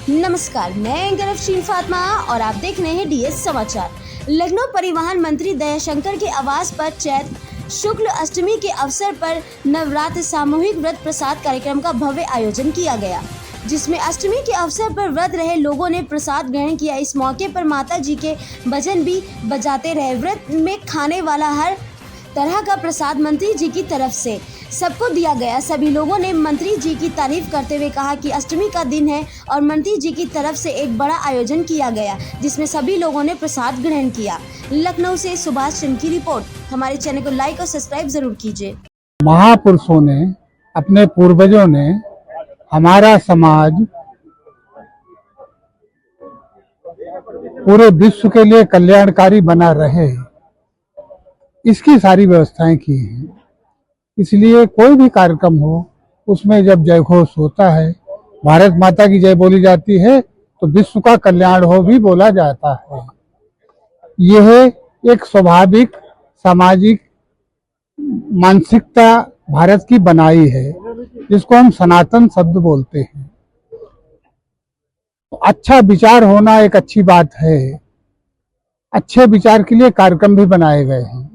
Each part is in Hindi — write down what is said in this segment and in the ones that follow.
नमस्कार, मैं एंकर अफशीन फातिमा और आप देख रहे हैं डीएस समाचार। लखनऊ परिवहन मंत्री दयाशंकर के आवास पर चैत्र शुक्ल अष्टमी के अवसर पर नवरात्र सामूहिक व्रत प्रसाद कार्यक्रम का भव्य आयोजन किया गया, जिसमें अष्टमी के अवसर पर व्रत रहे लोगों ने प्रसाद ग्रहण किया। इस मौके पर माता जी के भजन भी बजाते रहे। व्रत में खाने वाला हर तरह का प्रसाद मंत्री जी की तरफ से सबको दिया गया। सभी लोगों ने मंत्री जी की तारीफ करते हुए कहा कि अष्टमी का दिन है और मंत्री जी की तरफ से एक बड़ा आयोजन किया गया, जिसमें सभी लोगों ने प्रसाद ग्रहण किया। लखनऊ से सुभाष चंद की रिपोर्ट। हमारे चैनल को लाइक और सब्सक्राइब जरूर कीजिए। महापुरुषों ने, अपने पूर्वजों ने हमारा समाज पूरे विश्व के लिए कल्याणकारी बना रहे, इसकी सारी व्यवस्थाएं की हैं। इसलिए कोई भी कार्यक्रम हो, उसमें जब जय घोष होता है, भारत माता की जय बोली जाती है, तो विश्व का कल्याण हो भी बोला जाता है। यह एक स्वाभाविक सामाजिक मानसिकता भारत की बनाई है, जिसको हम सनातन शब्द बोलते हैं। तो अच्छा विचार होना एक अच्छी बात है। अच्छे विचार के लिए कार्यक्रम भी बनाए गए हैं,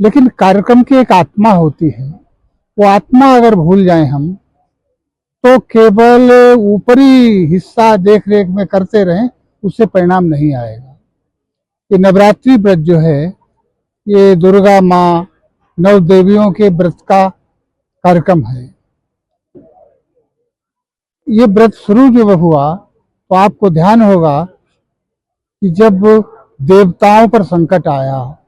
लेकिन कार्यक्रम की एक आत्मा होती है। वो आत्मा अगर भूल जाएं हम, तो केवल ऊपरी हिस्सा देख रेख में करते रहें, उससे परिणाम नहीं आएगा। ये नवरात्रि व्रत जो है, ये दुर्गा माँ नव देवियों के व्रत का कार्यक्रम है। ये व्रत शुरू जब हुआ, तो आपको ध्यान होगा कि जब देवताओं पर संकट आया,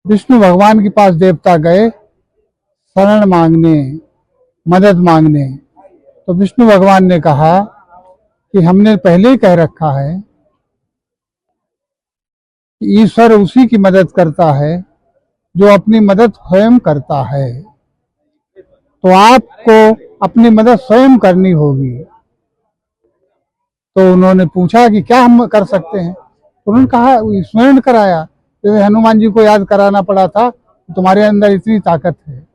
विष्णु भगवान के पास देवता गए शरण मांगने, मदद मांगने, तो विष्णु भगवान ने कहा कि हमने पहले ही कह रखा है कि ईश्वर उसी की मदद करता है जो अपनी मदद स्वयं करता है। तो आपको अपनी मदद स्वयं करनी होगी। तो उन्होंने पूछा कि क्या हम कर सकते हैं। तो उन्होंने कहा, स्मरण कराया, जैसे हनुमान जी को याद कराना पड़ा था, तुम्हारे अंदर इतनी ताकत है।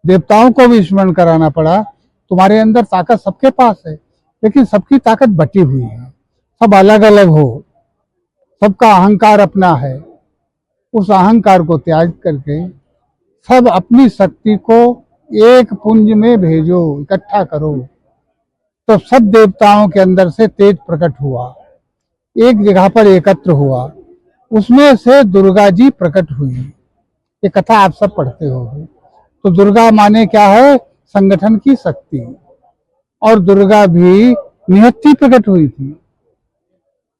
देवताओं को भी स्मरण कराना पड़ा, तुम्हारे अंदर ताकत सबके पास है, लेकिन सबकी ताकत बटी हुई है, सब अलग अलग हो, सबका अहंकार अपना है। उस अहंकार को त्याग करके सब अपनी शक्ति को एक पुंज में भेजो, इकट्ठा करो। तो सब देवताओं के अंदर से तेज प्रकट हुआ, एक जगह पर एकत्र हुआ, उसमें से दुर्गा जी प्रकट हुई। ये कथा आप सब पढ़ते होंगे। तो दुर्गा माने क्या है? संगठन की शक्ति। और दुर्गा भी निहत्थी प्रकट हुई थी।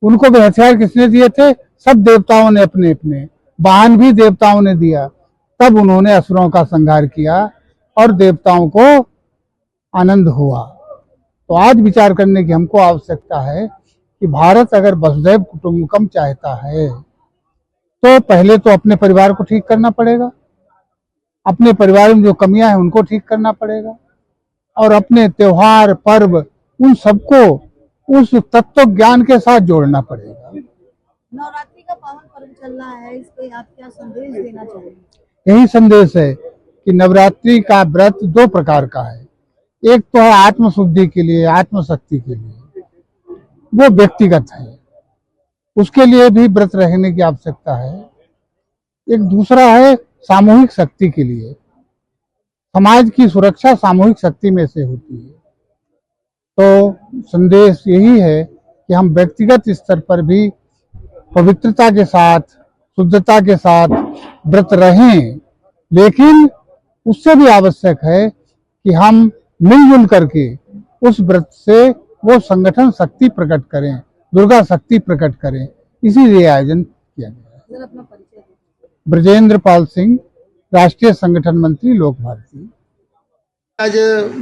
उनको भी हथियार किसने दिए थे? सब देवताओं ने अपने अपने। वाहन भी देवताओं ने दिया। तब उन्होंने असुरों का संहार किया और देवताओं को आनंद हुआ। तो आज विचार करने की हमको आवश्यकता है कि भारत अगर वसुधैव कुटुंबकम चाहता है, तो पहले तो अपने परिवार को ठीक करना पड़ेगा, अपने परिवार में जो कमियां हैं उनको ठीक करना पड़ेगा, और अपने त्योहार पर्व उन सबको उस तत्व ज्ञान के साथ जोड़ना पड़ेगा। नवरात्रि का पावन पर्व चल रहा है, इस पे आप क्या संदेश देना चाहेंगे? यही संदेश है कि नवरात्रि का व्रत दो प्रकार का है। एक तो है आत्मशुद्धि के लिए, आत्मशक्ति के लिए, वो व्यक्तिगत है, उसके लिए भी व्रत रहने की आवश्यकता है। एक दूसरा है सामूहिक शक्ति के लिए। समाज की सुरक्षा सामूहिक शक्ति में से होती है। तो संदेश यही है कि हम व्यक्तिगत स्तर पर भी पवित्रता के साथ, शुद्धता के साथ व्रत रहें, लेकिन उससे भी आवश्यक है कि हम मिलजुल करके उस व्रत से वो संगठन शक्ति प्रकट करें, दुर्गा शक्ति प्रकट करें। इसीलिए आयोजन किया गया। ब्रजेंद्र पाल सिंह, राष्ट्रीय संगठन मंत्री, लोक भारती। आज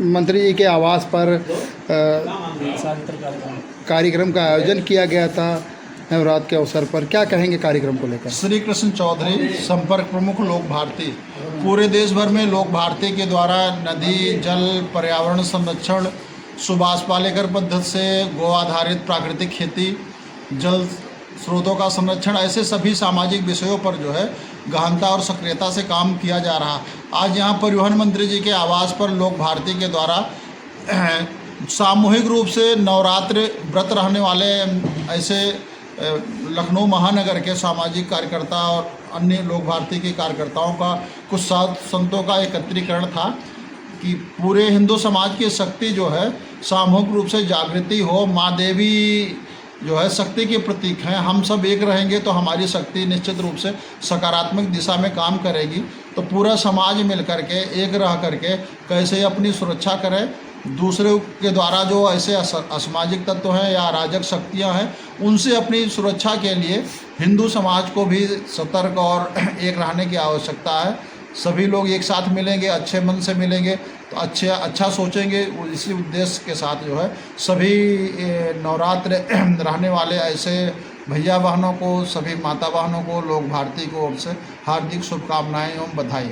मंत्री जी के आवास पर कार्यक्रम का आयोजन किया गया था नवरात्र के अवसर पर। क्या कहेंगे कार्यक्रम को लेकर? श्री कृष्ण चौधरी, संपर्क प्रमुख, लोक भारती। पूरे देश भर में लोक भारती के द्वारा नदी, जल, पर्यावरण संरक्षण, सुभाष पालेकर पद्धति से गो आधारित प्राकृतिक खेती, जल स्रोतों का संरक्षण, ऐसे सभी सामाजिक विषयों पर जो है गहनता और सक्रियता से काम किया जा रहा। आज यहाँ परिवहन मंत्री जी के आवास पर लोक भारती के द्वारा सामूहिक रूप से नवरात्र व्रत रहने वाले ऐसे लखनऊ महानगर के सामाजिक कार्यकर्ता और अन्य लोक भारती के कार्यकर्ताओं का कुछ साध संतों का एकत्रीकरण था कि पूरे हिंदू समाज की शक्ति जो है सामूहिक रूप से जागृति हो। माँ देवी जो है शक्ति के प्रतीक हैं। हम सब एक रहेंगे तो हमारी शक्ति निश्चित रूप से सकारात्मक दिशा में काम करेगी। तो पूरा समाज मिल करके एक रह करके कैसे अपनी सुरक्षा करें, दूसरे के द्वारा जो ऐसे असामाजिक तत्व हैं या अराजक शक्तियां हैं उनसे अपनी सुरक्षा के लिए हिंदू समाज को भी सतर्क और एक रहने की आवश्यकता है। सभी लोग एक साथ मिलेंगे, अच्छे मन से मिलेंगे तो अच्छा सोचेंगे। इसी उद्देश्य के साथ जो है सभी नवरात्र रहने वाले ऐसे भैया बहनों को, सभी माता बहनों को, लोक भारती को ओर से हार्दिक शुभकामनाएं एवं बधाई।